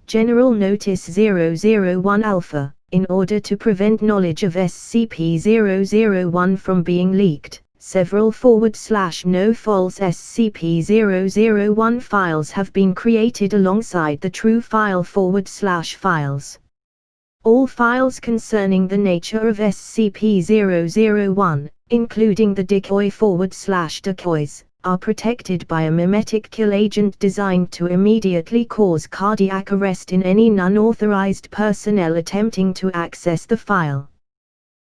General Notice 001 Alpha. In order to prevent knowledge of SCP-001 from being leaked, several /no false SCP-001 files have been created alongside the true file /files. All files concerning the nature of SCP-001, including the decoy /decoys, are protected by a mimetic kill agent designed to immediately cause cardiac arrest in any non-authorized personnel attempting to access the file.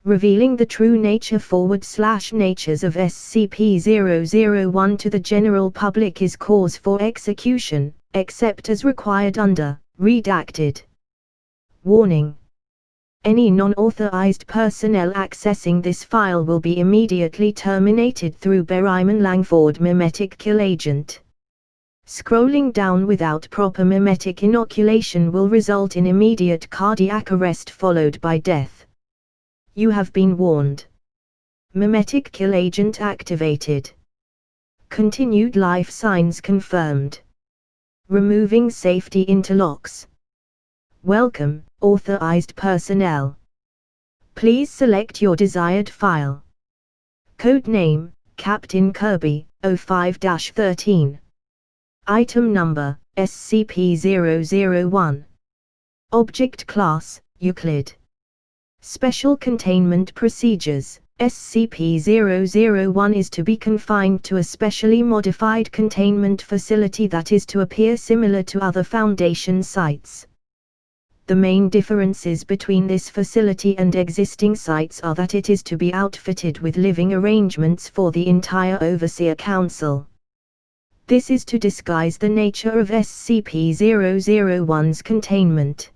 Revealing the true nature /natures of SCP-001 to the general public is cause for execution, except as required under Redacted. Warning. Any non-authorized personnel accessing this file will be immediately terminated through Berryman Langford mimetic kill agent. Scrolling down without proper mimetic inoculation will result in immediate cardiac arrest followed by death. You have been warned. Mimetic kill agent activated. Continued life signs confirmed. Removing safety interlocks. Welcome, authorized personnel. Please select your desired file. Code name, Captain Kirby, 05-13. Item number, SCP-001. Object class, Euclid. Special containment procedures. SCP-001 is to be confined to a specially modified containment facility that is to appear similar to other Foundation sites. The main differences between this facility and existing sites are that it is to be outfitted with living arrangements for the entire Overseer Council. This is to disguise the nature of SCP-001's containment.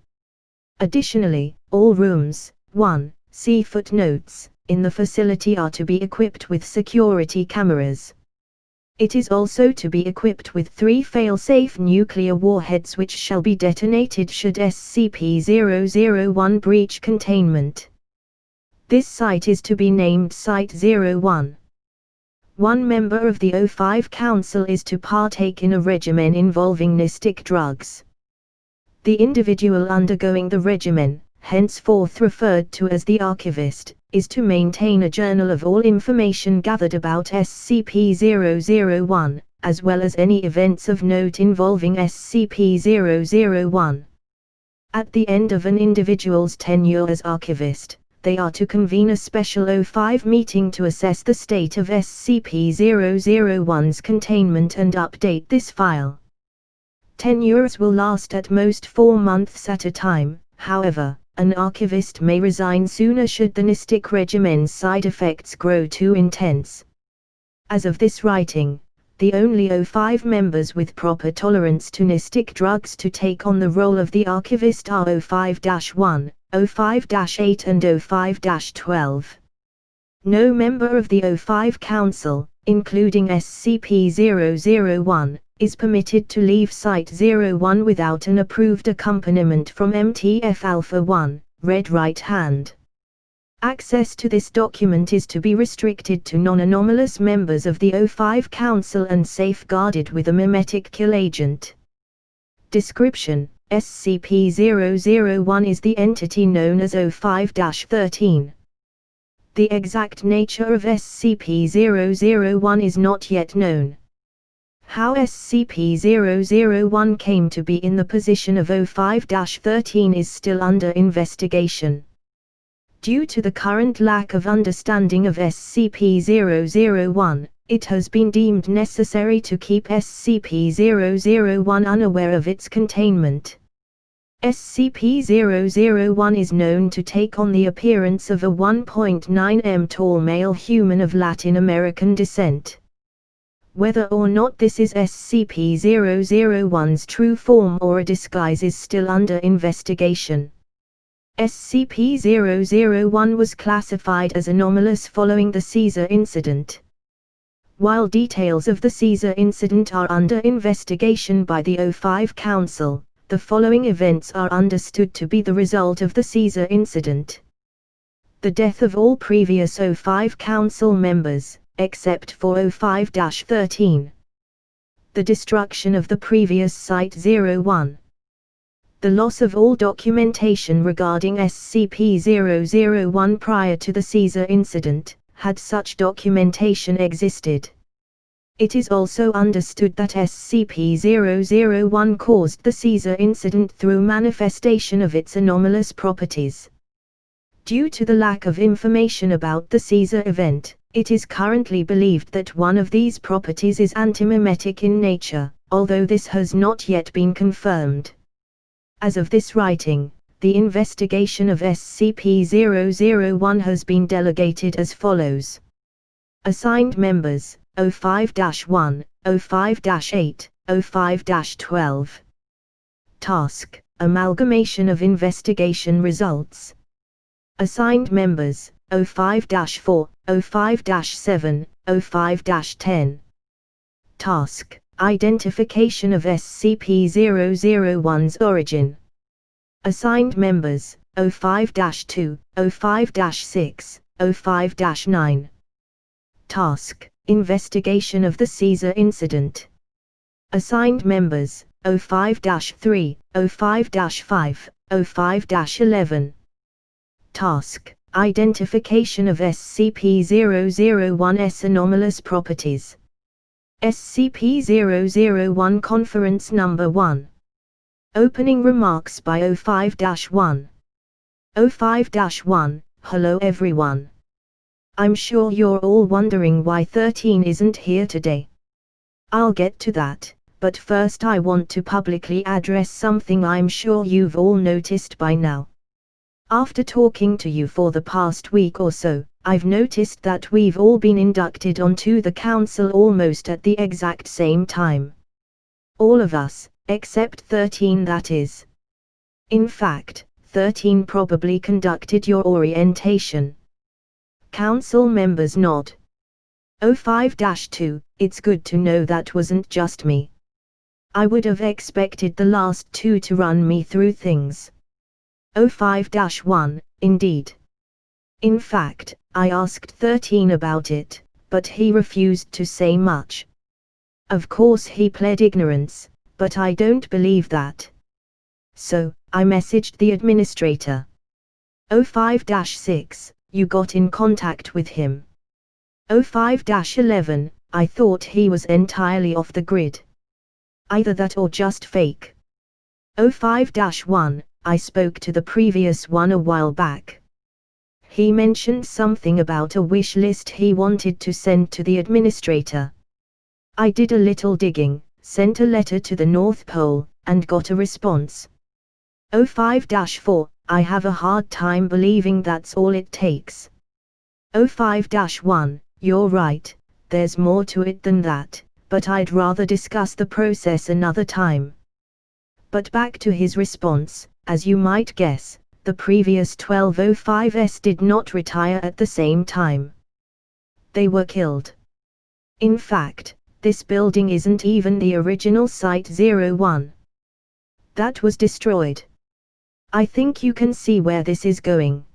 Additionally, all rooms, 1, see footnotes, in the facility are to be equipped with security cameras. It is also to be equipped with 3 fail-safe nuclear warheads which shall be detonated should SCP-001 breach containment. This site is to be named Site-01. One member of the O5 Council is to partake in a regimen involving Mystic drugs. The individual undergoing the regimen, henceforth referred to as the archivist, is to maintain a journal of all information gathered about SCP-001, as well as any events of note involving SCP-001. At the end of an individual's tenure as archivist, they are to convene a special O5 meeting to assess the state of SCP-001's containment and update this file. Tenures will last at most 4 months at a time, however. An archivist may resign sooner should the Mystic regimen's side effects grow too intense. As of this writing, the only O5 members with proper tolerance to Mystic drugs to take on the role of the archivist are O5-1, O5-8 and O5-12. No member of the O5 Council, including SCP-001, is permitted to leave Site-01 without an approved accompaniment from MTF Alpha-1, Red Right Hand. Access to this document is to be restricted to non-anomalous members of the O5 Council and safeguarded with a mimetic kill agent. Description: SCP-001 is the entity known as O5-13. The exact nature of SCP-001 is not yet known. How SCP-001 came to be in the position of O5-13 is still under investigation. Due to the current lack of understanding of SCP-001, it has been deemed necessary to keep SCP-001 unaware of its containment. SCP-001 is known to take on the appearance of a 1.9 m tall male human of Latin American descent. Whether or not this is SCP-001's true form or a disguise is still under investigation. SCP-001 was classified as anomalous following the Caesar incident. While details of the Caesar incident are under investigation by the O5 Council, the following events are understood to be the result of the Caesar incident. The death of all previous O5 Council members, except for O5-13. The destruction of the previous Site-01. The loss of all documentation regarding SCP-001 prior to the Caesar incident, had such documentation existed. It is also understood that SCP-001 caused the Caesar incident through manifestation of its anomalous properties. Due to the lack of information about the Caesar event, it is currently believed that one of these properties is antimimetic in nature, although this has not yet been confirmed. As of this writing, the investigation of SCP-001 has been delegated as follows. Assigned members: 05-1, 05-8, 05-12. Task: amalgamation of investigation results. Assigned members: 05-4, 05-7, 05-10. Task: identification of SCP-001's origin. Assigned members: 05-2, 05-6, 05-9. Task: investigation of the Caesar incident. Assigned members: 05-3, 05-5, 05-11. Task: identification of SCP-001's anomalous properties. SCP-001 Conference Number 1. Opening remarks by 05-1. 05-1, hello everyone. I'm sure you're all wondering why 13 isn't here today. I'll get to that, but first I want to publicly address something I'm sure you've all noticed by now. After talking to you for the past week or so, I've noticed that we've all been inducted onto the council almost at the exact same time. All of us, except 13, that is. In fact, 13 probably conducted your orientation. Council members nod. 05-2, it's good to know that wasn't just me. I would have expected the last two to run me through things. 05-1, indeed. In fact, I asked 13 about it, but he refused to say much. Of course he pled ignorance, but I don't believe that. So, I messaged the administrator. 05-6, you got in contact with him. 05-11, I thought he was entirely off the grid. Either that or just fake. 05-1, I spoke to the previous one a while back. He mentioned something about a wish list he wanted to send to the administrator. I did a little digging, sent a letter to the North Pole, and got a response. 05-4, I have a hard time believing that's all it takes. 05-1, you're right, there's more to it than that, but I'd rather discuss the process another time. But back to his response, as you might guess, the previous 1205s did not retire at the same time. They were killed. In fact, this building isn't even the original Site-01. That was destroyed. I think you can see where this is going.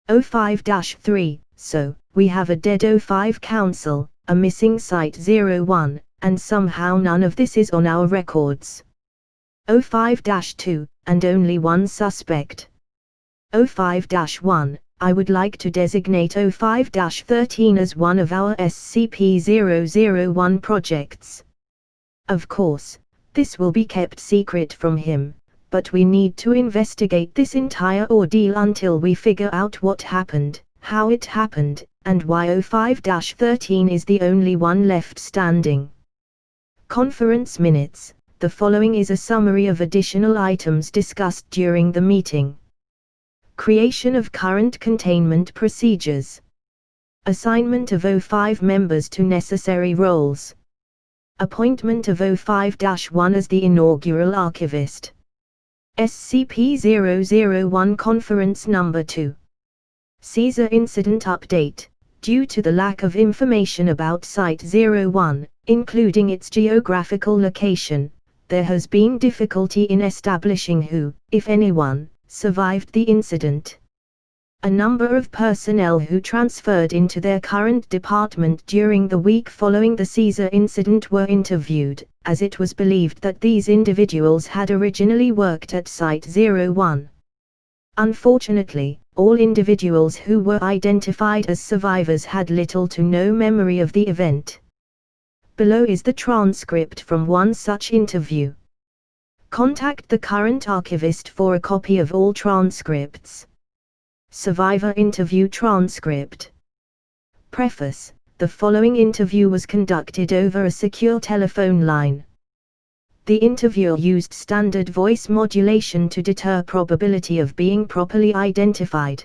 05-3, so, we have a dead 05 council, a missing Site-01, and somehow none of this is on our records. 05-2, and only one suspect. 05-1, I would like to designate 05-13 as one of our SCP-001 projects. Of course, this will be kept secret from him, but we need to investigate this entire ordeal until we figure out what happened, how it happened, and why 05-13 is the only one left standing. Conference Minutes. The following is a summary of additional items discussed during the meeting. Creation of current containment procedures. Assignment of 05 members to necessary roles. Appointment of 05-1 as the inaugural archivist. SCP-001 Conference Number 2. Caesar Incident Update. Due to the lack of information about Site-01, including its geographical location, there has been difficulty in establishing who, if anyone, survived the incident. A number of personnel who transferred into their current department during the week following the Caesar incident were interviewed, as it was believed that these individuals had originally worked at Site-01. Unfortunately, all individuals who were identified as survivors had little to no memory of the event. Below is the transcript from one such interview. Contact the current archivist for a copy of all transcripts. Survivor interview transcript. Preface: the following interview was conducted over a secure telephone line. The interviewer used standard voice modulation to deter probability of being properly identified.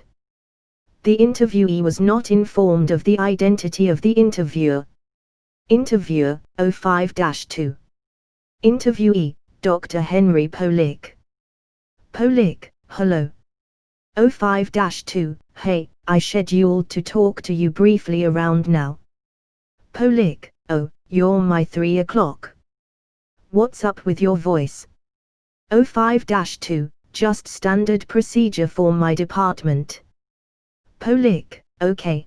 The interviewee was not informed of the identity of the interviewer. Interviewer, 05-2. Interviewee, Dr. Henry Polick. Polick, hello. 05-2, hey, I scheduled to talk to you briefly around now. Polick, oh, you're my 3 o'clock. What's up with your voice? 05-2, just standard procedure for my department. Polick, okay.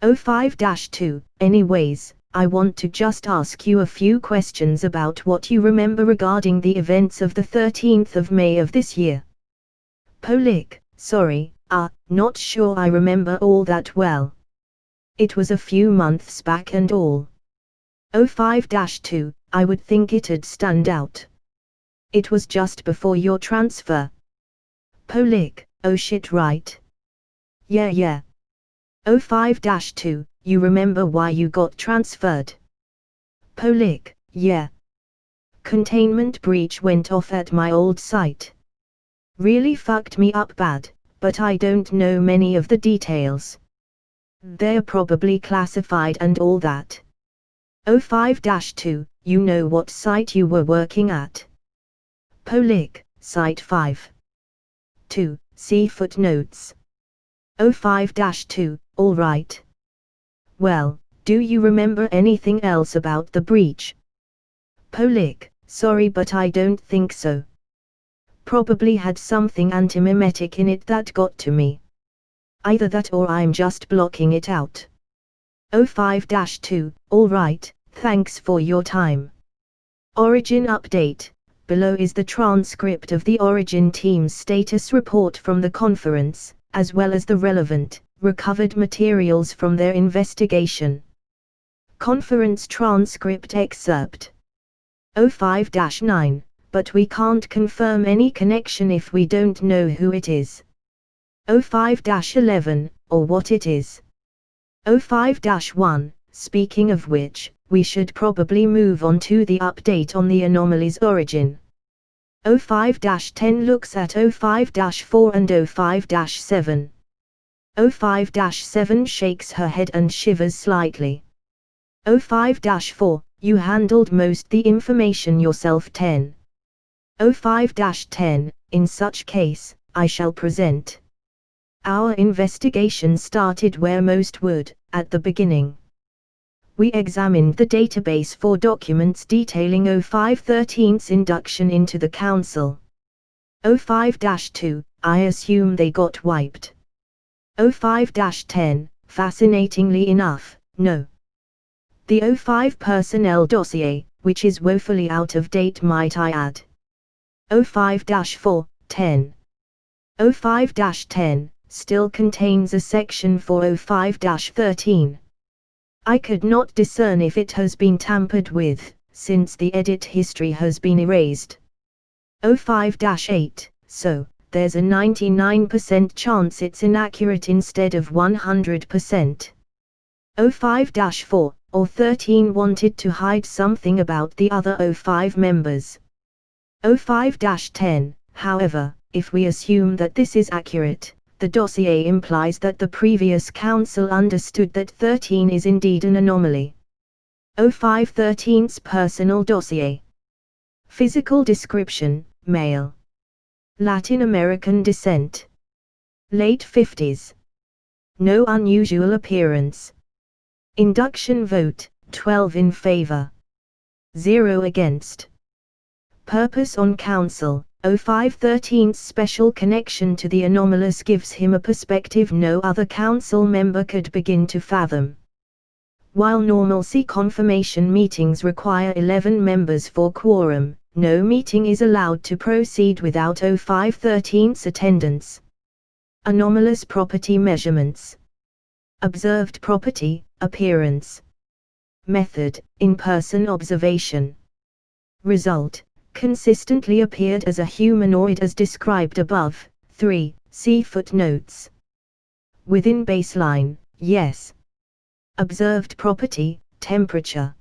05-2, anyways, I want to just ask you a few questions about what you remember regarding the events of the 13th of May of this year. Polick, sorry, not sure I remember all that well. It was a few months back and all. 05-2, I would think it'd stand out. It was just before your transfer. Polick, oh shit, right. Yeah. 05-2, you remember why you got transferred? Polick, yeah. Containment breach went off at my old site. Really fucked me up bad, but I don't know many of the details. They're probably classified and all that. 05-2, you know what site you were working at? Polick, Site 5. 2, see footnotes. 05-2, alright. Well, do you remember anything else about the breach? Polick, sorry but I don't think so. Probably had something anti-mimetic in it that got to me. Either that or I'm just blocking it out. 05-2, alright, thanks for your time. Origin update. Below is the transcript of the Origin team's status report from the conference, as well as the relevant, recovered materials from their investigation. Conference transcript excerpt. 05-9, but we can't confirm any connection if we don't know who it is. 05-11, or what it is. 05-1, speaking of which, we should probably move on to the update on the anomaly's origin. 05-10 looks at 05-4 and 05-7. 05-7 shakes her head and shivers slightly. 05-4, you handled most the information yourself. 10. 05-10, in such case, I shall present. Our investigation started where most would, at the beginning. We examined the database for documents detailing 05-13's induction into the Council. 05-2, I assume they got wiped. 05-10, fascinatingly enough, no. The 05 personnel dossier, which is woefully out of date might I add. 05-4, 10. 05-10, still contains a section for 05-13. I could not discern if it has been tampered with, since the edit history has been erased. 05-8, so, there's a 99% chance it's inaccurate instead of 100%. 05-4, or 13 wanted to hide something about the other 05 members. 05-10, however, if we assume that this is accurate, the dossier implies that the previous council understood that 13 is indeed an anomaly. 05-13's personal dossier. Physical description, male. Latin American descent. Late 50s. No unusual appearance. Induction vote, 12 in favor. 0 against. Purpose on council. 05-13's special connection to the anomalous gives him a perspective no other council member could begin to fathom. While normal C confirmation meetings require 11 members for quorum, no meeting is allowed to proceed without 05/13 attendance. Anomalous property measurements. Observed property, appearance. Method, in-person observation. Result, consistently appeared as a humanoid as described above. 3. See footnotes. Within baseline, yes. Observed property, temperature.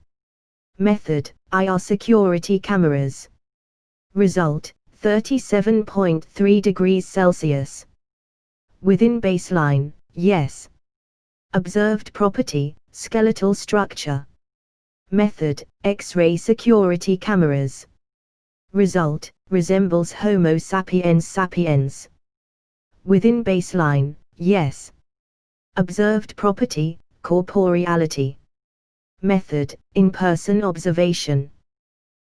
Method, IR security cameras. Result, 37.3 degrees Celsius. Within baseline, yes. Observed property, skeletal structure. Method, X-ray security cameras. Result, resembles Homo sapiens sapiens. Within baseline, yes. Observed property, corporeality. Method, in-person observation.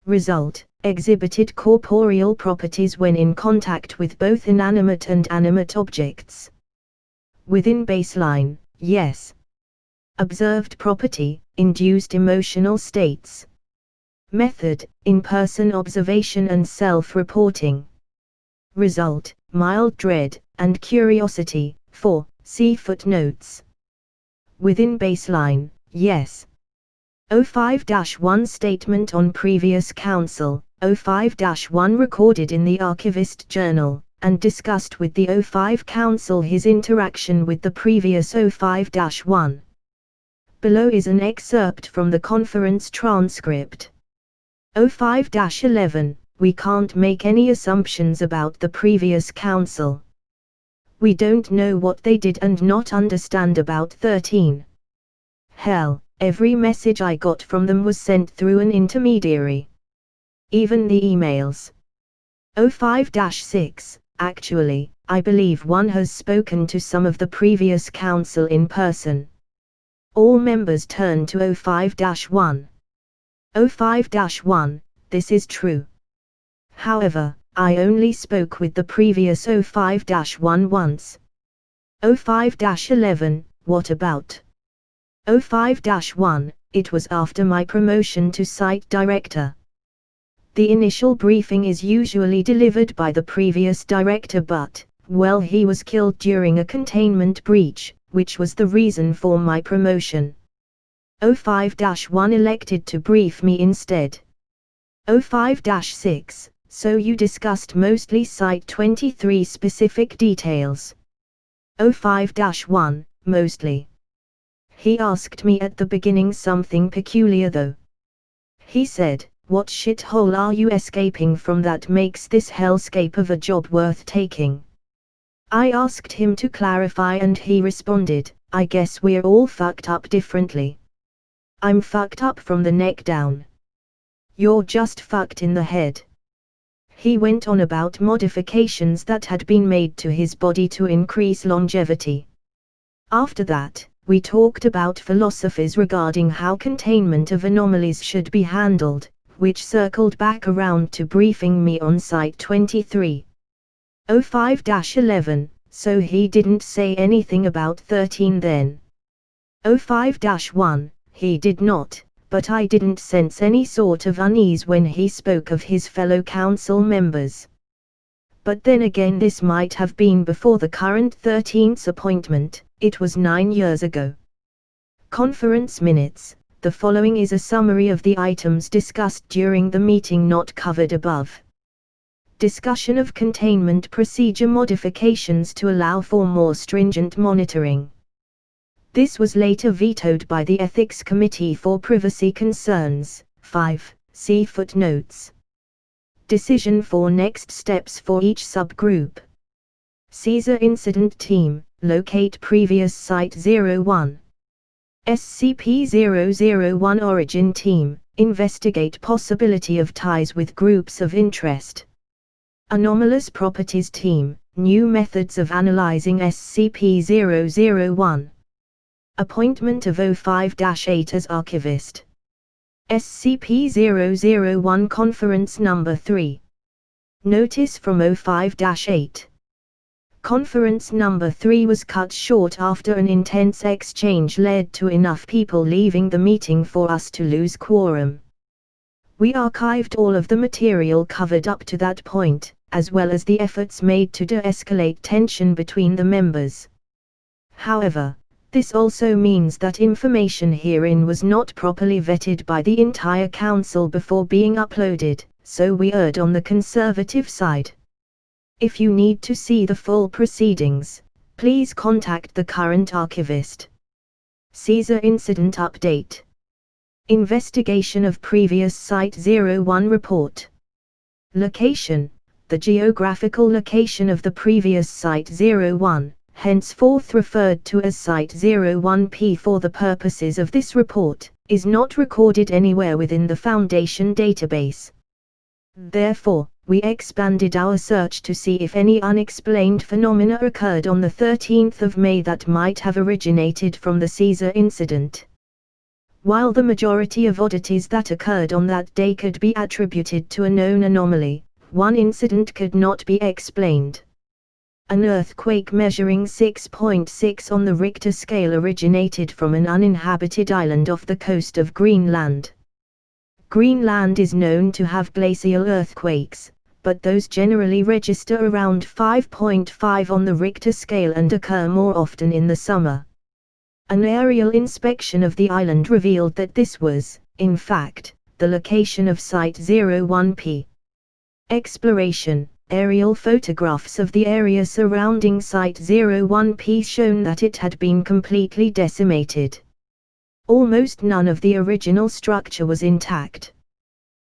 Result, exhibited corporeal properties when in contact with both inanimate and animate objects. Within baseline, yes. Observed property, induced emotional states. Method, in-person observation and self-reporting. Result, mild dread and curiosity. 4. See footnotes. Within baseline, yes. 05-1 statement on previous council, 05-1 recorded in the archivist journal, and discussed with the 05 council his interaction with the previous 05-1. Below is an excerpt from the conference transcript. 05-11, we can't make any assumptions about the previous council. We don't know what they did and not understand about 13. Hell, every message I got from them was sent through an intermediary. Even the emails. 05-6, actually, I believe one has spoken to some of the previous council in person. All members turn to 05-1. 05-1, this is true. However, I only spoke with the previous 05-1 once. 05-11, what about? 05-1, it was after my promotion to site director. The initial briefing is usually delivered by the previous director but, well, he was killed during a containment breach, which was the reason for my promotion. 05-1 elected to brief me instead. 05-6, so you discussed mostly Site 23 specific details. 05-1, mostly. He asked me at the beginning something peculiar though. He said, what shithole are you escaping from that makes this hellscape of a job worth taking? I asked him to clarify and he responded, I guess we're all fucked up differently. I'm fucked up from the neck down. You're just fucked in the head. He went on about modifications that had been made to his body to increase longevity. After that, we talked about philosophies regarding how containment of anomalies should be handled, which circled back around to briefing me on Site 23. 05-11, so he didn't say anything about 13 then. 05-1, he did not, but I didn't sense any sort of unease when he spoke of his fellow council members. But then again, this might have been before the current 13th appointment, it was 9 years ago. Conference minutes. The following is a summary of the items discussed during the meeting not covered above. Discussion of containment procedure modifications to allow for more stringent monitoring. This was later vetoed by the Ethics Committee for Privacy Concerns. 5. See footnotes. Decision for next steps for each subgroup. Caesar Incident Team, locate previous Site 01. SCP-001 Origin Team, investigate possibility of ties with groups of interest. Anomalous Properties Team, new methods of analyzing SCP-001. Appointment of 05-8 as archivist. SCP-001 Conference Number 3. Notice from 05-8. Conference number 3 was cut short after an intense exchange led to enough people leaving the meeting for us to lose quorum. We archived all of the material covered up to that point, as well as the efforts made to de-escalate tension between the members. However, this also means that information herein was not properly vetted by the entire council before being uploaded, so we erred on the conservative side. If you need to see the full proceedings, please contact the current archivist. Caesar Incident Update. Investigation of previous Site-01 report. Location. The geographical location of the previous Site-01, henceforth referred to as Site-01P for the purposes of this report, is not recorded anywhere within the Foundation database. Therefore, we expanded our search to see if any unexplained phenomena occurred on the 13th of May that might have originated from the Caesar incident. While the majority of oddities that occurred on that day could be attributed to a known anomaly, one incident could not be explained. An earthquake measuring 6.6 on the Richter scale originated from an uninhabited island off the coast of Greenland. Greenland is known to have glacial earthquakes, but those generally register around 5.5 on the Richter scale and occur more often in the summer. An aerial inspection of the island revealed that this was, in fact, the location of Site-01P. Exploration. Aerial photographs of the area surrounding Site-01P shown that it had been completely decimated. Almost none of the original structure was intact.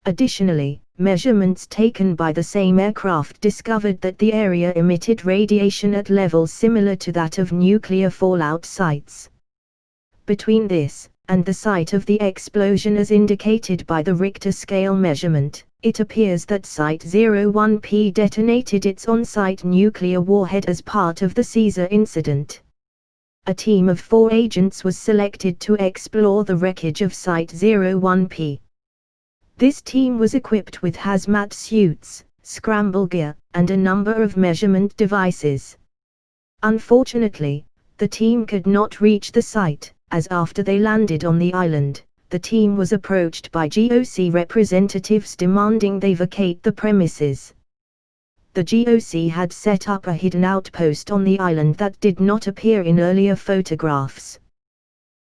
Additionally, measurements taken by the same aircraft discovered that the area emitted radiation at levels similar to that of nuclear fallout sites. Between this, and the site of the explosion as indicated by the Richter scale measurement, it appears that Site-01P detonated its on-site nuclear warhead as part of the Caesar incident. A team of 4 agents was selected to explore the wreckage of Site-01P. This team was equipped with hazmat suits, scramble gear, and a number of measurement devices. Unfortunately, the team could not reach the site, as after they landed on the island, the team was approached by GOC representatives demanding they vacate the premises. The GOC had set up a hidden outpost on the island that did not appear in earlier photographs.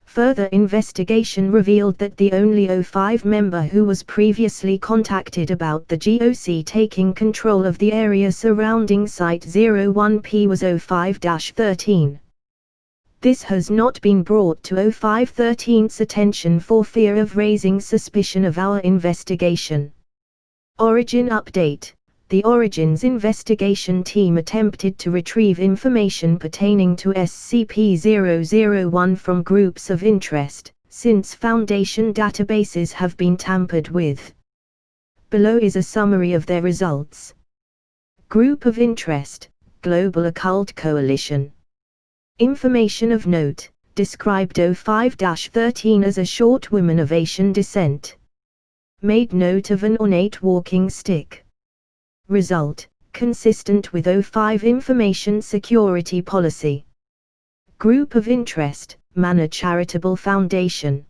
Further investigation revealed that the only O5 member who was previously contacted about the GOC taking control of the area surrounding Site-01P was O5-13. This has not been brought to O5-13's attention for fear of raising suspicion of our investigation. Origin Update. The Origins investigation team attempted to retrieve information pertaining to SCP-001 from groups of interest, since Foundation databases have been tampered with. Below is a summary of their results. Group of Interest, Global Occult Coalition. Information of note, described O5-13 as a short woman of Asian descent. Made note of an ornate walking stick. Result, consistent with O5 Information Security Policy. Group of Interest, Manor Charitable Foundation.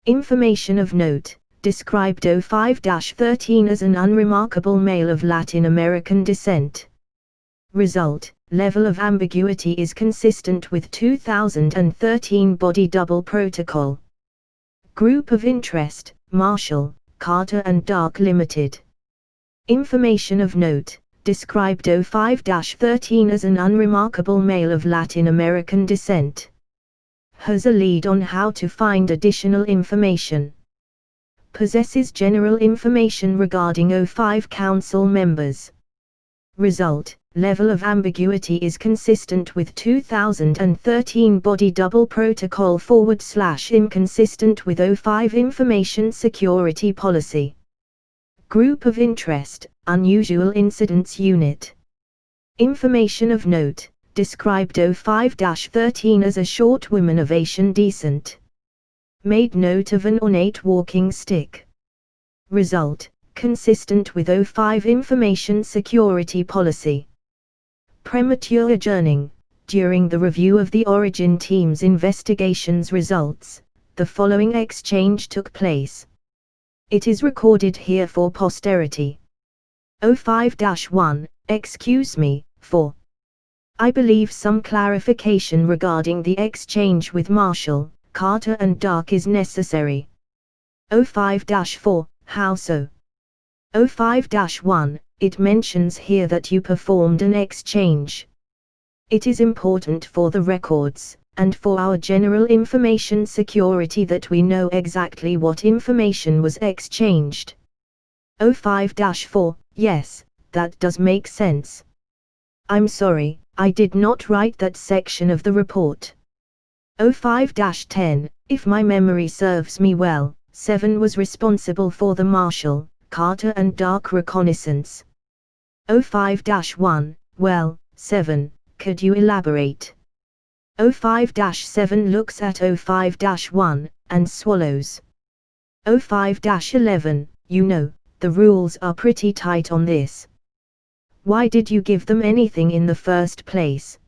Information of note, described O5-13 as an unremarkable male of Latin American descent. Result, level of ambiguity is consistent with 2013 Body Double Protocol. Group of Interest, Marshall, Carter and Dark Limited. Information of note, described O5-13 as an unremarkable male of Latin American descent. Has a lead on how to find additional information. Possesses general information regarding O5 Council members. Result, level of ambiguity is consistent with 2013 Body Double Protocol / inconsistent with O5 Information Security Policy. Group of Interest, Unusual Incidents Unit. Information of note, described O5-13 as a short woman of Asian descent. Made note of an ornate walking stick. Result, consistent with O5 Information Security Policy. Premature adjourning. During the review of the Origin team's investigation's results, the following exchange took place. It is recorded here for posterity. 05-1, excuse me, for. I believe some clarification regarding the exchange with Marshall, Carter and Dark is necessary. 05-4, how so? 05-1, it mentions here that you performed an exchange. It is important for the records, and for our general information security that we know exactly what information was exchanged. 05-4, yes, that does make sense. I'm sorry, I did not write that section of the report. 05-10, if my memory serves me well, 7 was responsible for the Marshall, Carter and Dark reconnaissance. 05-1, well, 7, could you elaborate? 05-7 looks at 05-1, and swallows. 05-11, you know, the rules are pretty tight on this. Why did you give them anything in the first place?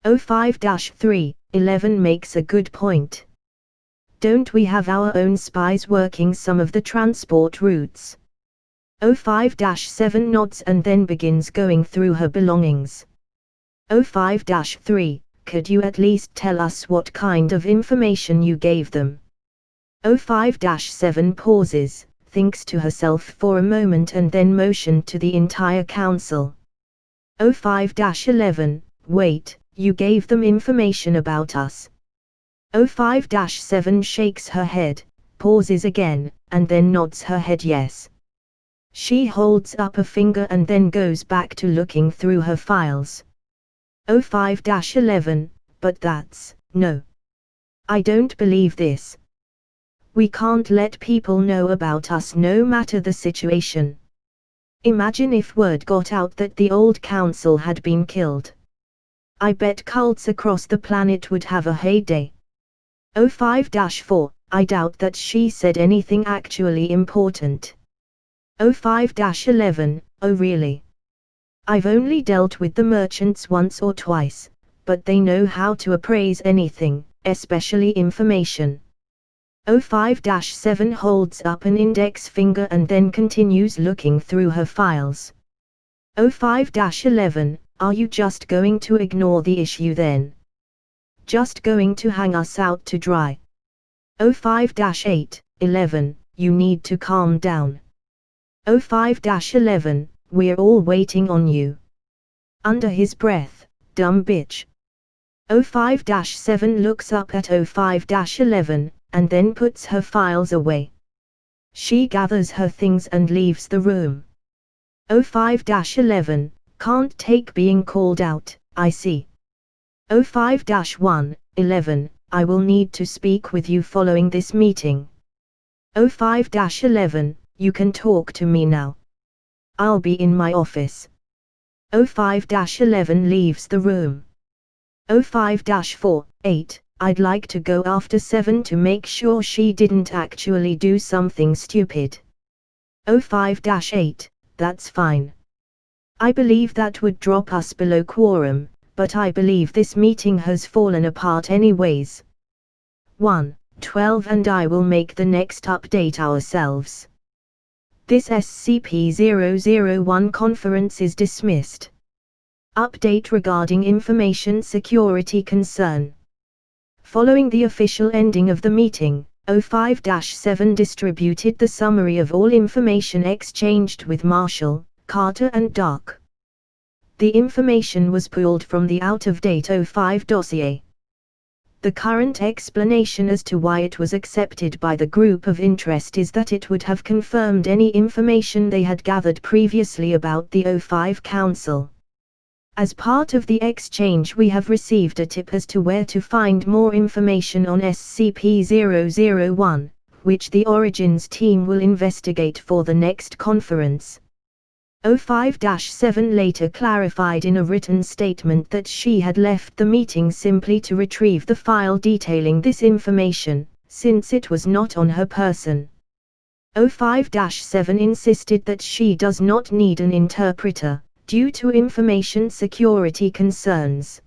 05-3, 11 makes a good point. Don't we have our own spies working some of the transport routes? 05-7 nods and then begins going through her belongings. 05-3, could you at least tell us what kind of information you gave them? 05-7 pauses, thinks to herself for a moment and then motioned to the entire council. 05-11, wait, you gave them information about us. 05-7 shakes her head, pauses again, and then nods her head yes. She holds up a finger and then goes back to looking through her files. 05-11, but that's, no. I don't believe this. We can't let people know about us no matter the situation. Imagine if word got out that the old council had been killed. I bet cults across the planet would have a heyday. 05-4, I doubt that she said anything actually important. 05-11, oh really? I've only dealt with the merchants once or twice, but they know how to appraise anything, especially information. 05-7 holds up an index finger and then continues looking through her files. 05-11, are you just going to ignore the issue then? Just going to hang us out to dry? 05-8, 11, you need to calm down. 05-11, we're all waiting on you. Under his breath, dumb bitch. 05-7 looks up at 05-11, and then puts her files away. She gathers her things and leaves the room. 05-11, can't take being called out, I see. 05-1, 11, I will need to speak with you following this meeting. 05-11, you can talk to me now. I'll be in my office. 05-11 leaves the room. 05-4, 8, I'd like to go after 7 to make sure she didn't actually do something stupid. 05-8, that's fine. I believe that would drop us below quorum, but I believe this meeting has fallen apart anyways. 12 and I will make the next update ourselves. This SCP-001 conference is dismissed. Update regarding information security concern. Following the official ending of the meeting, 05-7 distributed the summary of all information exchanged with Marshall, Carter and Dark. The information was pulled from the out-of-date 05 dossier. The current explanation as to why it was accepted by the group of interest is that it would have confirmed any information they had gathered previously about the 05 Council. As part of the exchange, we have received a tip as to where to find more information on SCP-001, which the Origins team will investigate for the next conference. 05-7 later clarified in a written statement that she had left the meeting simply to retrieve the file detailing this information, since it was not on her person. 05-7 insisted that she does not need an interpreter, due to information security concerns.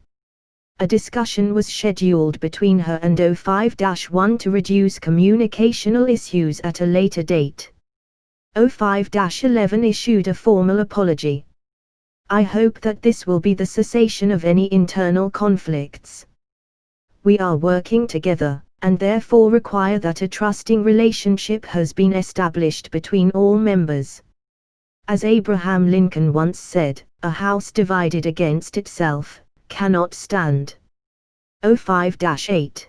A discussion was scheduled between her and O5-1 to reduce communicational issues at a later date. O5-11 issued a formal apology. I hope that this will be the cessation of any internal conflicts. We are working together, and therefore require that a trusting relationship has been established between all members. As Abraham Lincoln once said, a house divided against itself cannot stand. O5-8.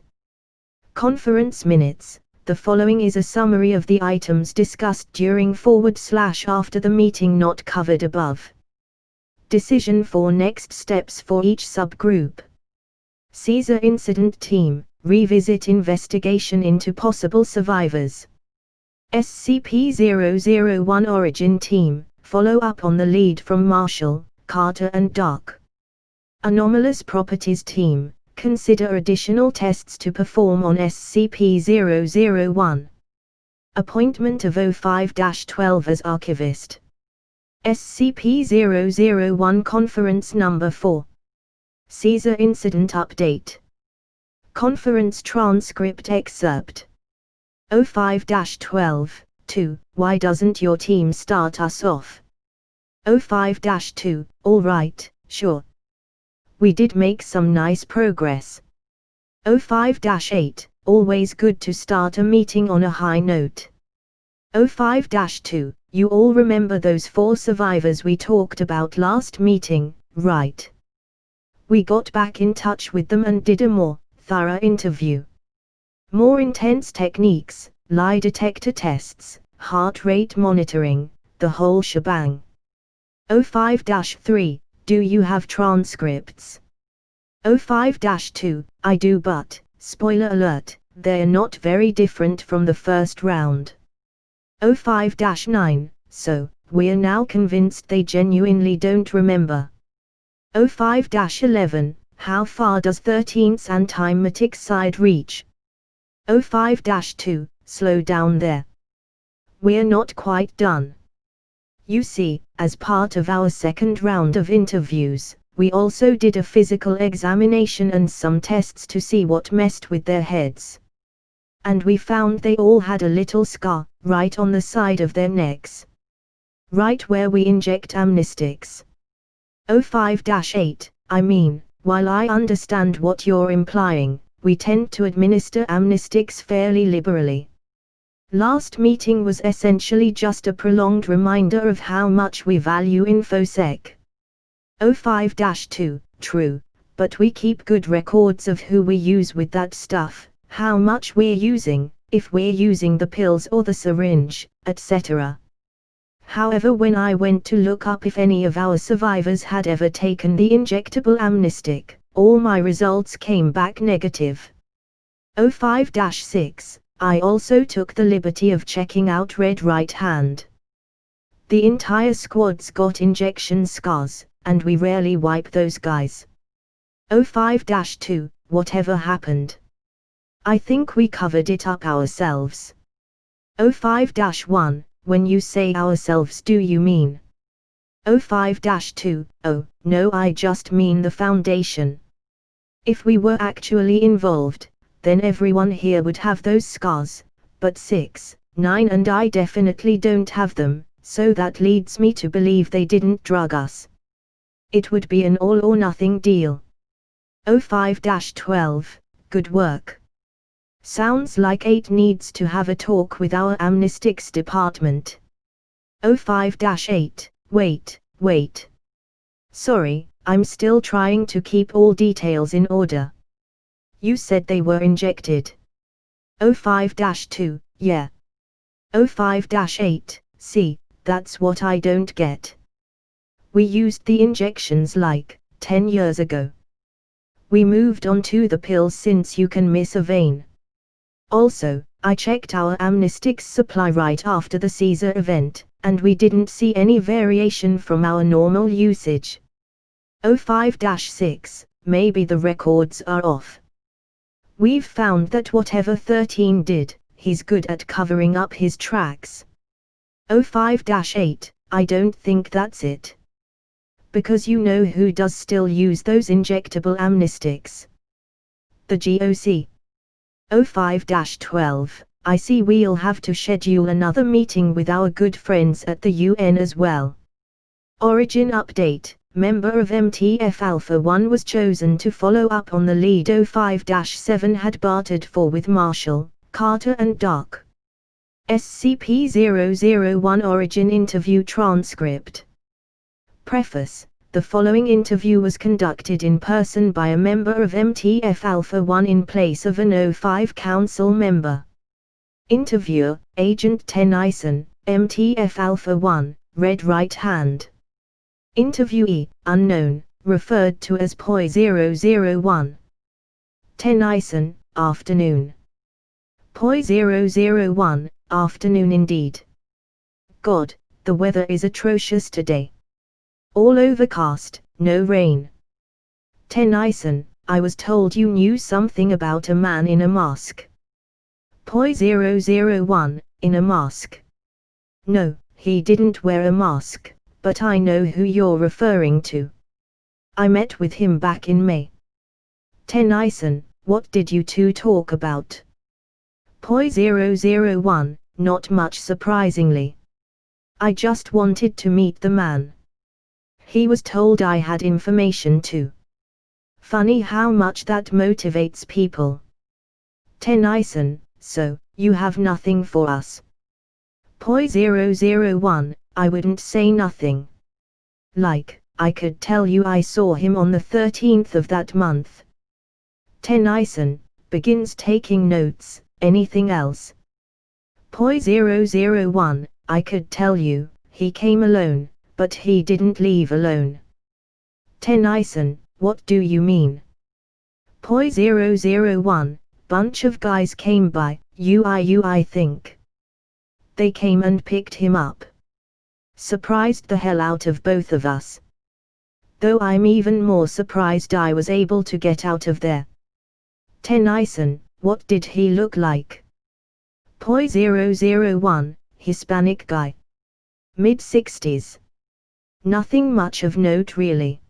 Conference Minutes. The following is a summary of the items discussed during / after the meeting not covered above. Decision for next steps for each subgroup. Caesar Incident Team, revisit investigation into possible survivors. SCP-001 Origin Team, follow up on the lead from Marshall, Carter and Doc. Anomalous Properties Team, consider additional tests to perform on SCP-001. Appointment of O5-12 as Archivist. SCP-001 Conference Number 4. Caesar Incident Update. Conference Transcript Excerpt. O5-12, 2. Why doesn't your team start us off? O5-2, alright, sure. We did make some nice progress. O5-8, always good to start a meeting on a high note. O5-2, you all remember those 4 survivors we talked about last meeting, right? We got back in touch with them and did a more thorough interview. More intense techniques, lie detector tests, heart rate monitoring, the whole shebang. O5-3, do you have transcripts? O5-2, I do, but, spoiler alert, they're not very different from the first round. O5-9, so, we're now convinced they genuinely don't remember. O5-11, how far does 13's antimatic side reach? O5-2, slow down there. We're not quite done. You see, as part of our second round of interviews, we also did a physical examination and some tests to see what messed with their heads. And we found they all had a little scar, right on the side of their necks. Right where we inject amnestics. O5-8, I mean, while I understand what you're implying, we tend to administer amnestics fairly liberally. Last meeting was essentially just a prolonged reminder of how much we value InfoSec. O5-2, true, but we keep good records of who we use with that stuff, how much we're using, if we're using the pills or the syringe, etc. However, when I went to look up if any of our survivors had ever taken the injectable amnestic, all my results came back negative. O5-6, I also took the liberty of checking out Red Right Hand. The entire squad's got injection scars, and we rarely wipe those guys. O5-2, whatever happened? I think we covered it up ourselves. O5-1, when you say ourselves, do you mean? O5-2, oh, no, I just mean the Foundation. If we were actually involved, then everyone here would have those scars, but 6, 9 and I definitely don't have them, so that leads me to believe they didn't drug us. It would be an all or nothing deal. O5-12, good work. Sounds like 8 needs to have a talk with our amnestics department. O5-8, wait. Sorry, I'm still trying to keep all details in order. You said they were injected. O5-2, yeah. O5-8, see, that's what I don't get. We used the injections like 10 years ago. We moved on to the pills since you can miss a vein. Also, I checked our amnestics supply right after the Caesar event, and we didn't see any variation from our normal usage. O5-6, maybe the records are off. We've found that whatever 13 did, he's good at covering up his tracks. O5-8, I don't think that's it. Because you know who does still use those injectable amnestics. The GOC. 05-12, I see we'll have to schedule another meeting with our good friends at the UN as well. Origin update. Member of MTF Alpha 1 was chosen to follow up on the lead 05-7 had bartered for with Marshall, Carter and Dark. SCP-001 Origin Interview Transcript. Preface. The following interview was conducted in person by a member of MTF Alpha 1 in place of an O5 Council member. Interviewer, Agent Tennyson, MTF Alpha 1, Red Right Hand. Interviewee, unknown, referred to as POI-001. Tennyson, afternoon. POI-001, afternoon indeed. God, the weather is atrocious today. All overcast, no rain. Tennyson, I was told you knew something about a man in a mask. POI-001, in a mask. No, he didn't wear a mask, but I know who you're referring to. I met with him back in May. Tennyson, what did you two talk about? POI-001, not much surprisingly. I just wanted to meet the man. He was told I had information too. Funny how much that motivates people. Tennyson, so, you have nothing for us. POI-001, I wouldn't say nothing. Like, I could tell you I saw him on the 13th of that month. Tennyson, begins taking notes, anything else? POI-001, I could tell you, he came alone, but he didn't leave alone. Tennyson, what do you mean? POI-001, bunch of guys came by, I think. They came and picked him up. Surprised the hell out of both of us. Though I'm even more surprised I was able to get out of there. Tennyson, what did he look like? POI-001, Hispanic guy. Mid-60s. Nothing much of note really.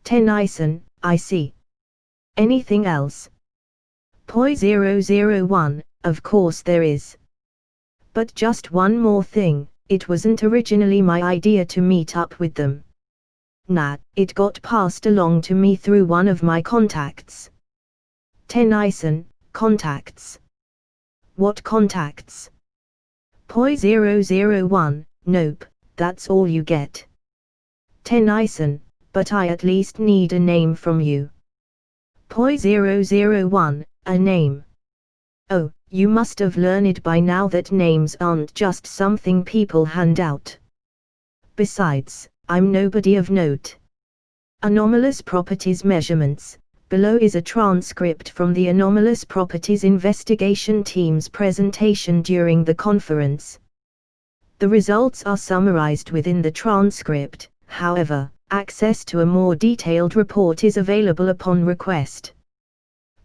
Tennyson, I see. Anything else? POI-001, of course there is. But just one more thing, it wasn't originally my idea to meet up with them. Nah, it got passed along to me through one of my contacts. Tennyson, contacts. What contacts? POI-001, nope, that's all you get. Tennyson, but I at least need a name from you. POI-001, a name. Oh, you must have learned by now that names aren't just something people hand out. Besides, I'm nobody of note. Anomalous Properties Measurements. Below is a transcript from the Anomalous Properties Investigation Team's presentation during the conference. The results are summarized within the transcript, however, access to a more detailed report is available upon request.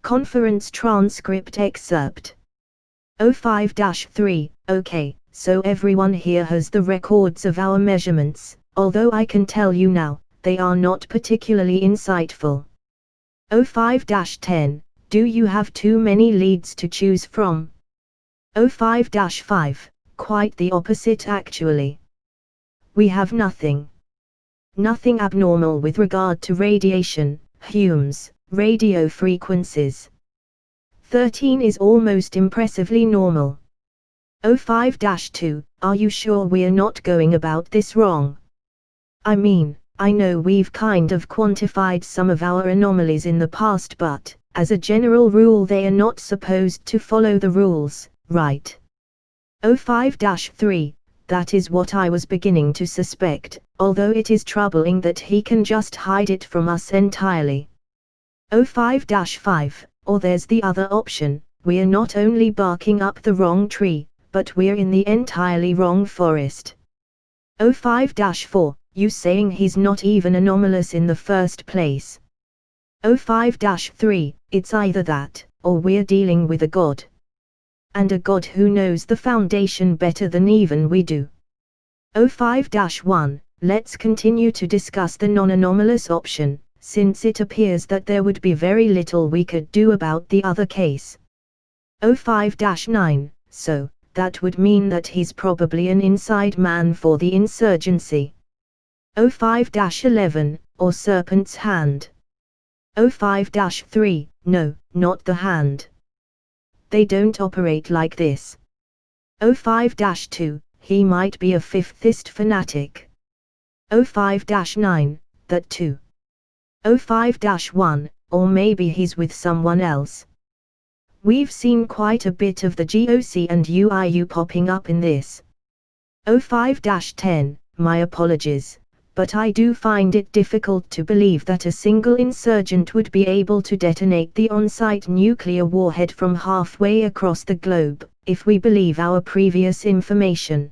Conference transcript excerpt. 05-3, okay, so everyone here has the records of our measurements, although I can tell you now, they are not particularly insightful. 05-10, do you have too many leads to choose from? 05-5, quite the opposite actually. We have nothing. Nothing abnormal with regard to radiation, Hume's, radio frequencies. 13 is almost impressively normal. 05-2, are you sure we're not going about this wrong? I mean, I know we've kind of quantified some of our anomalies in the past, but, as a general rule, they are not supposed to follow the rules, right? 05-3, that is what I was beginning to suspect, although it is troubling that he can just hide it from us entirely. 05-5, or there's the other option, we're not only barking up the wrong tree, but we're in the entirely wrong forest. 05-4, you saying he's not even anomalous in the first place? 05-3, it's either that, or we're dealing with a god. And a god who knows the Foundation better than even we do. 05-1, let's continue to discuss the non-anomalous option, since it appears that there would be very little we could do about the other case. 05-9, so, that would mean that he's probably an inside man for the insurgency. 05-11, or Serpent's Hand. 05-3, no, not the hand. They don't operate like this. 05-2, he might be a fifthist fanatic. 05-9, that too. 05-1, or maybe he's with someone else. We've seen quite a bit of the GOC and UIU popping up in this. 05-10, my apologies, but I do find it difficult to believe that a single insurgent would be able to detonate the on-site nuclear warhead from halfway across the globe, if we believe our previous information.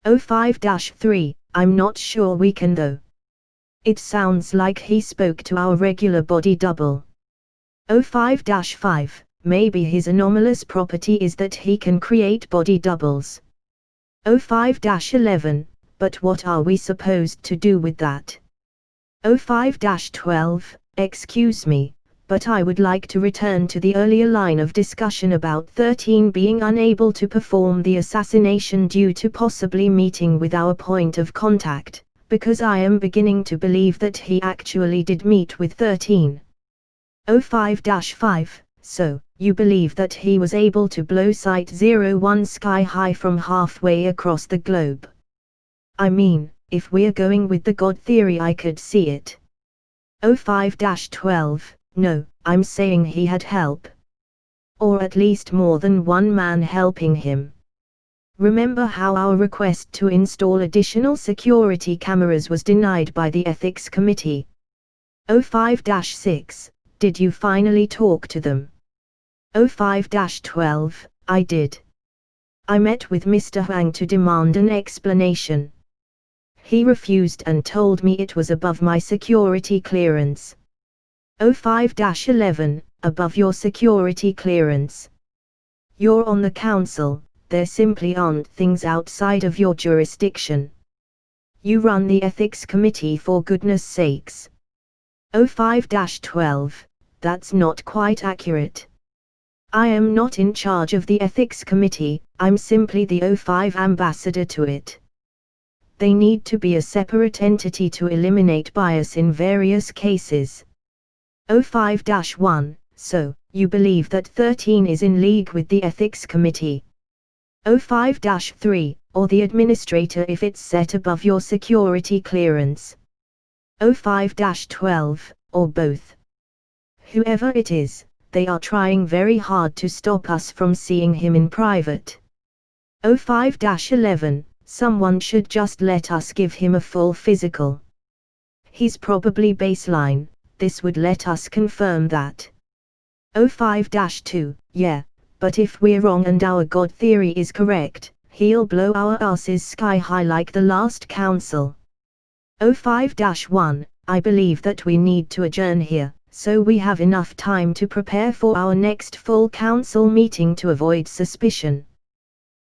05-3, I'm not sure we can though. It sounds like he spoke to our regular body double. 05-5, maybe his anomalous property is that he can create body doubles. 05-11, but what are we supposed to do with that? 05-12, excuse me, but I would like to return to the earlier line of discussion about 13 being unable to perform the assassination due to possibly meeting with our point of contact, because I am beginning to believe that he actually did meet with 13. 05-5, so, you believe that he was able to blow Site-01 sky high from halfway across the globe? I mean, if we're going with the God theory, I could see it. 05-12, no, I'm saying he had help. Or at least more than one man helping him. Remember how our request to install additional security cameras was denied by the Ethics Committee? 05-6, did you finally talk to them? 05-12, I did. I met with Mr. Huang to demand an explanation. He refused and told me it was above my security clearance. 05-11, above your security clearance. You're on the council, there simply aren't things outside of your jurisdiction. You run the Ethics Committee, for goodness sakes. 05-12, that's not quite accurate. I am not in charge of the Ethics Committee, I'm simply the 05 ambassador to it. They need to be a separate entity to eliminate bias in various cases. 05-1, so, you believe that 13 is in league with the Ethics Committee? 05-3, or the administrator if it's set above your security clearance? 05-12, or both? Whoever it is, they are trying very hard to stop us from seeing him in private. 05-11, someone should just let us give him a full physical. He's probably baseline, this would let us confirm that. 05-2, yeah, but if we're wrong and our God theory is correct, he'll blow our asses sky high like the last council. 05-1, I believe that we need to adjourn here, so we have enough time to prepare for our next full council meeting to avoid suspicion.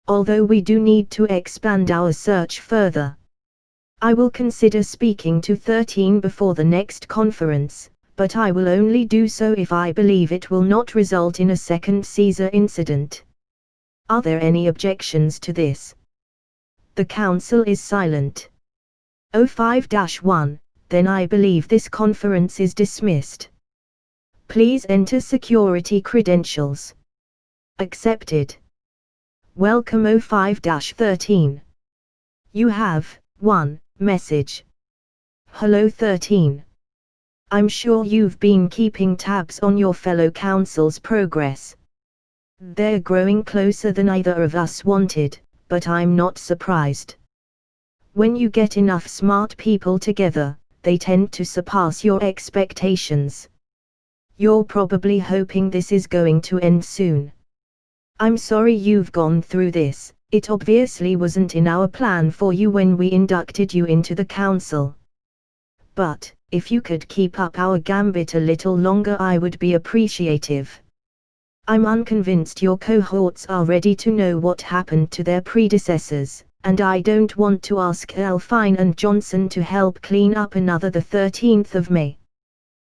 Although we do need to expand our search further. I will consider speaking to 13 before the next conference, but I will only do so if I believe it will not result in a second Caesar incident. Are there any objections to this? The council is silent. 05-1, then I believe this conference is dismissed. Please enter security credentials. Accepted. Welcome 05-13. You have, 1, message. Hello 13. I'm sure you've been keeping tabs on your fellow council's progress. They're growing closer than either of us wanted, but I'm not surprised. When you get enough smart people together, they tend to surpass your expectations. You're probably hoping this is going to end soon. I'm sorry you've gone through this, it obviously wasn't in our plan for you when we inducted you into the council. But, if you could keep up our gambit a little longer I would be appreciative. I'm unconvinced your cohorts are ready to know what happened to their predecessors, and I don't want to ask Elfine and Johnson to help clean up another the 13th of May.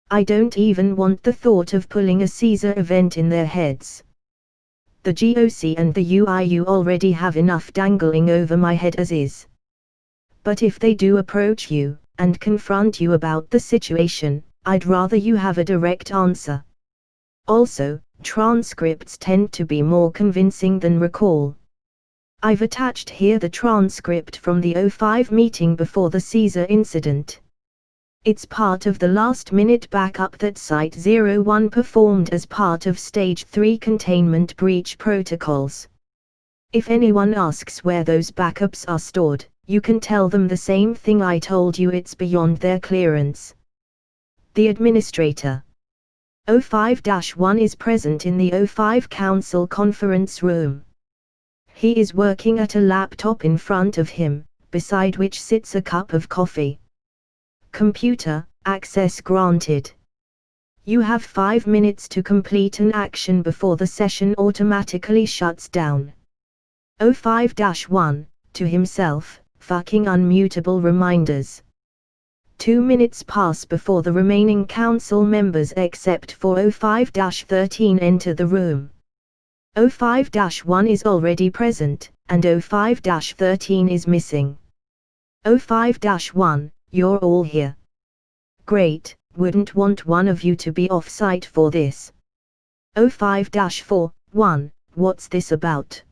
I don't even want the thought of pulling a Caesar event in their heads. The GOC and the UIU already have enough dangling over my head as is. But if they do approach you, and confront you about the situation, I'd rather you have a direct answer. Also, transcripts tend to be more convincing than recall. I've attached here the transcript from the 05 meeting before the Caesar incident. It's part of the last-minute backup that Site 01 performed as part of Stage 3 containment breach protocols. If anyone asks where those backups are stored, you can tell them the same thing I told you: it's beyond their clearance. The administrator. 05-1 is present in the 05 Council conference room. He is working at a laptop in front of him, beside which sits a cup of coffee. Computer, access granted. You have 5 minutes to complete an action before the session automatically shuts down. 05-1, to himself, fucking unmutable reminders. 2 minutes pass before the remaining council members except for 05-13 enter the room. 05-1 is already present, and 05-13 is missing. 05-1, you're all here. Great, wouldn't want one of you to be off-site for this. 05-4, 1, what's this about?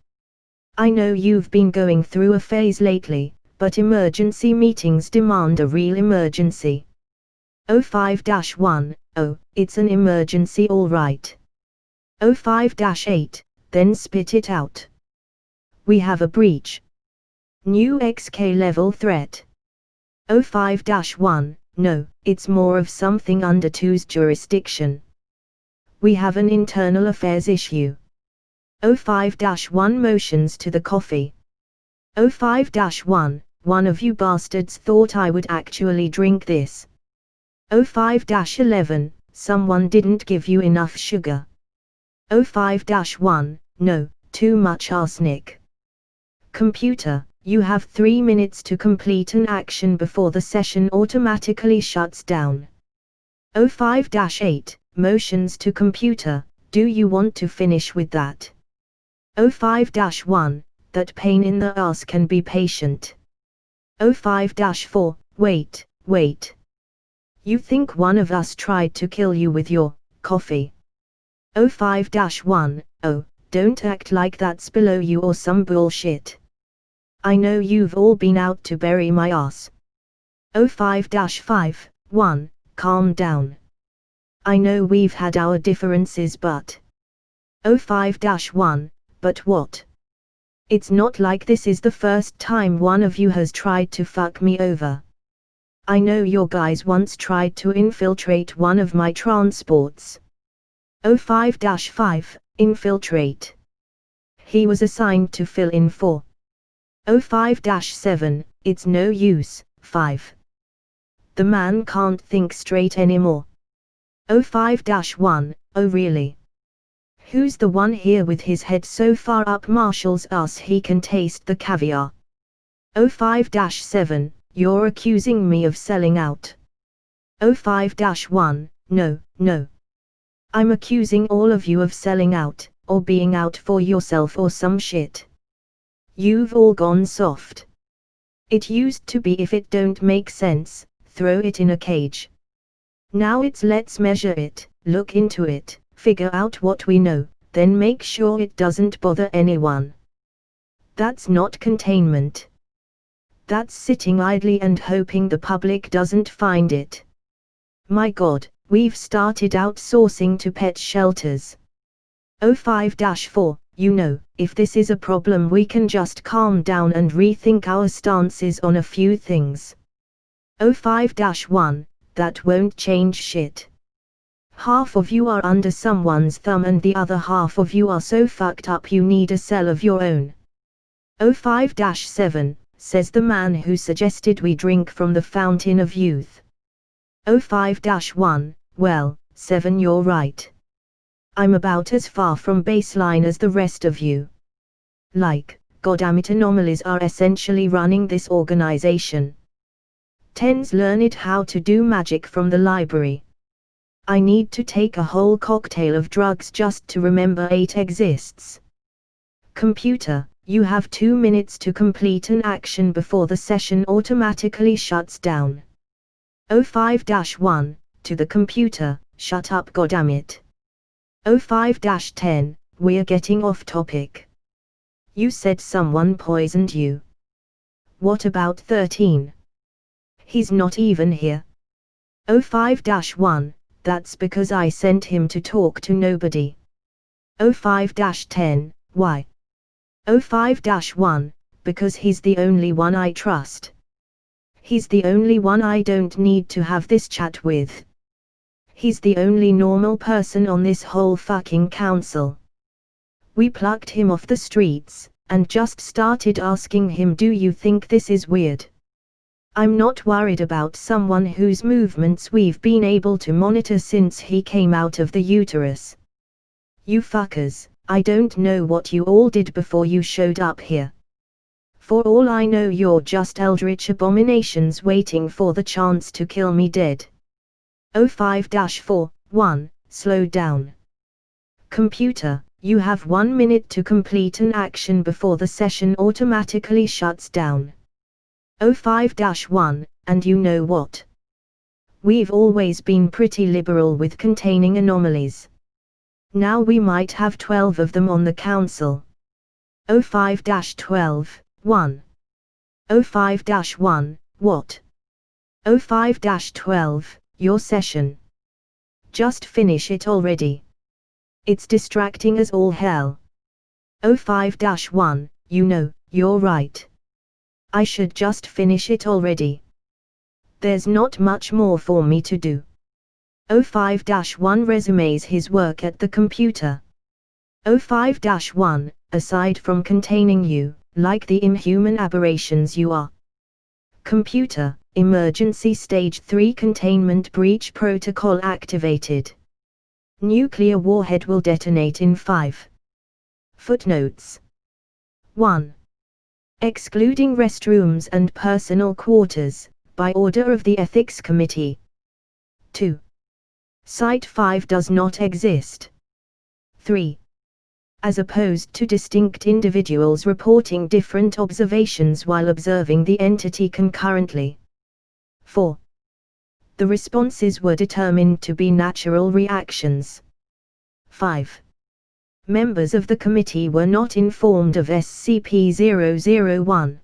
I know you've been going through a phase lately, but emergency meetings demand a real emergency. 05-1, oh, it's an emergency all right. 05-8, then spit it out. We have a breach. New XK level threat. 05-1, no, it's more of something under 2's jurisdiction. We have an internal affairs issue. 05-1 motions to the coffee. 05-1, one of you bastards thought I would actually drink this. 05-11, someone didn't give you enough sugar. 05-1, no, too much arsenic. Computer, you have 3 minutes to complete an action before the session automatically shuts down. 05-8, motions to computer, do you want to finish with that? 05-1, that pain in the ass can be patient. 05-4, wait. You think one of us tried to kill you with your coffee? 05-1, oh, don't act like that's below you or some bullshit. I know you've all been out to bury my ass. 05-5, 1, calm down. I know we've had our differences but... 05-1, but what? It's not like this is the first time one of you has tried to fuck me over. I know your guys once tried to infiltrate one of my transports. 05-5, infiltrate. He was assigned to fill in for. 05-7, it's no use, 5. The man can't think straight anymore. 05-1, oh really? Who's the one here with his head so far up Marshall's ass he can taste the caviar? 05-7, you're accusing me of selling out. 05-1, no. I'm accusing all of you of selling out, or being out for yourself or some shit. You've all gone soft. It used to be if it don't make sense, throw it in a cage. Now it's let's measure it, look into it, figure out what we know, then make sure it doesn't bother anyone. That's not containment. That's sitting idly and hoping the public doesn't find it. My God, we've started outsourcing to pet shelters. 05-4, you know, if this is a problem we can just calm down and rethink our stances on a few things. 05-1, that won't change shit. Half of you are under someone's thumb and the other half of you are so fucked up you need a cell of your own. 05-7, says the man who suggested we drink from the fountain of youth. 05-1, well, 7 you're right. I'm about as far from baseline as the rest of you. Like, Goddamit, anomalies are essentially running this organization. 10's learned how to do magic from the library. I need to take a whole cocktail of drugs just to remember 8 exists. Computer, you have 2 minutes to complete an action before the session automatically shuts down. 05-1, to the computer, shut up goddamit. 05-10, we're getting off topic. You said someone poisoned you. What about 13? He's not even here. 05-1, that's because I sent him to talk to nobody. 05-10, why? 05-1, because he's the only one I trust. He's the only one I don't need to have this chat with. He's the only normal person on this whole fucking council. We plucked him off the streets, and just started asking him, do you think this is weird? I'm not worried about someone whose movements we've been able to monitor since he came out of the uterus. You fuckers, I don't know what you all did before you showed up here. For all I know, you're just eldritch abominations waiting for the chance to kill me dead. 05-4, 1, slow down. Computer, you have 1 minute to complete an action before the session automatically shuts down. 05-1, and you know what? We've always been pretty liberal with containing anomalies. Now we might have 12 of them on the council. 05-12, 1. 05-1, what? 05-12, your session. Just finish it already. It's distracting as all hell. 05-1, you know, you're right. I should just finish it already. There's not much more for me to do. 05-1 resumes his work at the computer. 05-1, aside from containing you, like the inhuman aberrations you are. Computer, emergency stage 3 containment breach protocol activated. Nuclear warhead will detonate in 5. Footnotes. 1. Excluding restrooms and personal quarters, by order of the Ethics Committee. 2. Site 5 does not exist. 3. As opposed to distinct individuals reporting different observations while observing the entity concurrently. 4. The responses were determined to be natural reactions. 5. Members of the committee were not informed of SCP-001.